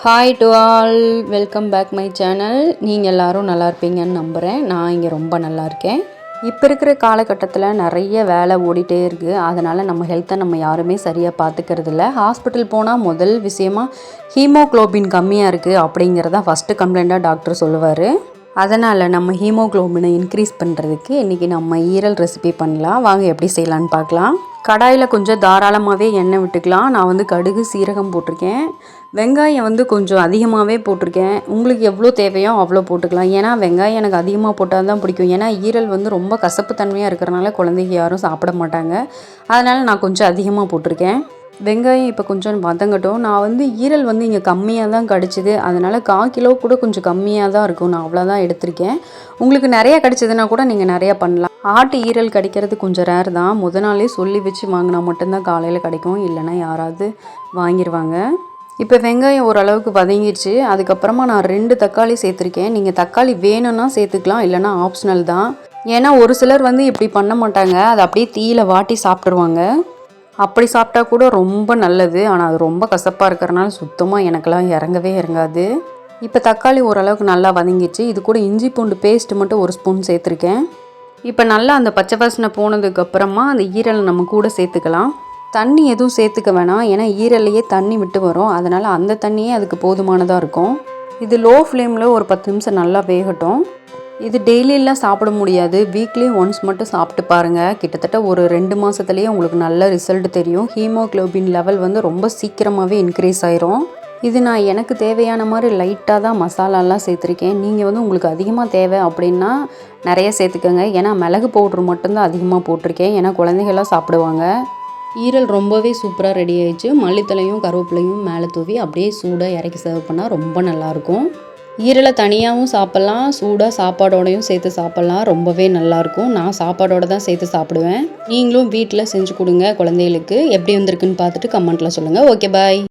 Hi to all, welcome back my channel. நீங்கள் எல்லோரும் நல்லா இருப்பீங்கன்னு நம்புகிறேன். நான் இங்கே ரொம்ப நல்லா இருக்கேன். இப்போ இருக்கிற காலகட்டத்தில் நிறைய வேலை ஓடிட்டே இருக்குது. அதனால் நம்ம ஹெல்த்தை நம்ம யாருமே சரியாக பார்த்துக்கிறது இல்லை. ஹாஸ்பிட்டல் போனால் முதல் விஷயமாக ஹீமோக்ளோபின் கம்மியாக இருக்குது அப்படிங்கிறதான் ஃபஸ்ட்டு கம்ப்ளைண்ட்டாக டாக்டர் சொல்லுவார். அதனால் நம்ம ஹீமோக்ளோபினை இன்க்ரீஸ் பண்ணுறதுக்கு இன்றைக்கி நம்ம ஈரல் ரெசிபி பண்ணலாம். வாங்க எப்படி செய்யலான்னு பார்க்கலாம். கடாயில் கொஞ்சம் தாராளமாகவே எண்ணெய் விட்டுக்கலாம். நான் கடுகு சீரகம் போட்டிருக்கேன். வெங்காயம் கொஞ்சம் அதிகமாகவே போட்டிருக்கேன். உங்களுக்கு எவ்வளோ தேவையோ அவ்வளோ போட்டுக்கலாம். ஏன்னா வெங்காயம் எனக்கு அதிகமாக போட்டால் தான் பிடிக்கும். ஏன்னா ஈரல் ரொம்ப கசப்பு தன்மையாக இருக்கிறனால குழந்தைங்க யாரும் சாப்பிட மாட்டாங்க. அதனால் நான் கொஞ்சம் அதிகமாக போட்டிருக்கேன். வெங்காயம் இப்போ கொஞ்சம் வதங்கட்டும். நான் ஈரல் இங்கே கம்மியாக தான் கிடச்சிது. அதனால் 1/4 கிலோ கூட கொஞ்சம் கம்மியாக தான் இருக்கும். நான் அவ்வளோதான் எடுத்திருக்கேன். உங்களுக்கு நிறையா கிடச்சிதுன்னா கூட நீங்கள் நிறையா பண்ணலாம். ஆட்டு ஈரல் கிடைக்கிறது கொஞ்சம் ரேர் தான். நாளே சொல்லி வச்சு வாங்கினா மட்டும்தான் காலையில் கிடைக்கும். இல்லைன்னா யாராவது வாங்கிடுவாங்க. இப்போ வெங்காயம் ஓரளவுக்கு வதங்கிடுச்சு. அதுக்கப்புறமா நான் 2 தக்காளி சேர்த்துருக்கேன். நீங்கள் தக்காளி வேணும்னா சேர்த்துக்கலாம், இல்லைனா ஆப்ஷனல் தான். ஏன்னா ஒரு சிலர் இப்படி பண்ண மாட்டாங்க. அதை அப்படியே தீயில வாட்டி சாப்பிட்ருவாங்க. அப்படி சாப்பிட்டா கூட ரொம்ப நல்லது. ஆனால் அது ரொம்ப கசப்பாக இருக்கிறனால சுத்தமாக எனக்கெல்லாம் இறங்கவே இறங்காது. இப்போ தக்காளி ஓரளவுக்கு நல்லா வதங்கிடுச்சு. இது கூட இஞ்சி பூண்டு பேஸ்ட்டு மட்டும் 1 ஸ்பூன் சேர்த்துருக்கேன். இப்போ நல்லா அந்த பச்சை வாசனை போனதுக்கப்புறமா அந்த ஈரலை நம்ம கூட சேர்த்துக்கலாம். தண்ணி எதுவும் சேர்த்துக்க வேணாம். ஏன்னா ஈரல்லையே தண்ணி விட்டு வரும். அதனால் அந்த தண்ணியே அதுக்கு போதுமானதாக இருக்கும். இது லோ ஃப்ளேமில் ஒரு 10 நிமிஷம் நல்லா வேகட்டும். இது டெய்லியெல்லாம் சாப்பிட முடியாது. வீக்லி ஒன்ஸ் மட்டும் சாப்பிட்டு பாருங்கள். கிட்டத்தட்ட ஒரு 2 மாதத்துலேயே உங்களுக்கு நல்ல ரிசல்ட் தெரியும். ஹீமோக்ளோபின் லெவல் ரொம்ப சீக்கிரமாகவே இன்க்ரீஸ் ஆயிரும். இது நான் எனக்கு தேவையான மாதிரி லைட்டாக தான் மசாலாலாம் சேர்த்துருக்கேன். நீங்கள் உங்களுக்கு அதிகமாக தேவை அப்படின்னா நிறைய சேர்த்துக்கோங்க. ஏன்னா மிளகு பவுட்ரு மட்டும்தான் அதிகமாக போட்டிருக்கேன். ஏன்னா குழந்தைகள்லாம் சாப்பிடுவாங்க. ஈரல் ரொம்பவே சூப்பராக ரெடி ஆயிடுச்சு. மல்லித்தலையும் கருவேப்பிலையும் மேலே தூவி அப்படியே சூடாக இறக்கி சர்வ் பண்ணால் ரொம்ப நல்லாயிருக்கும். ஈரலை தனியாகவும் சாப்பிட்லாம், சூடாக சாப்பாடோடையும் சேர்த்து சாப்பிட்லாம். ரொம்பவே நல்லாயிருக்கும். நான் சாப்பாடோடு தான் சேர்த்து சாப்பிடுவேன். நீங்களும் வீட்டில் செஞ்சு கொடுங்க குழந்தைகளுக்கு. எப்படி வந்திருக்குன்னு பார்த்துட்டு கமெண்ட்டில் சொல்லுங்கள். ஓகே, பாய்.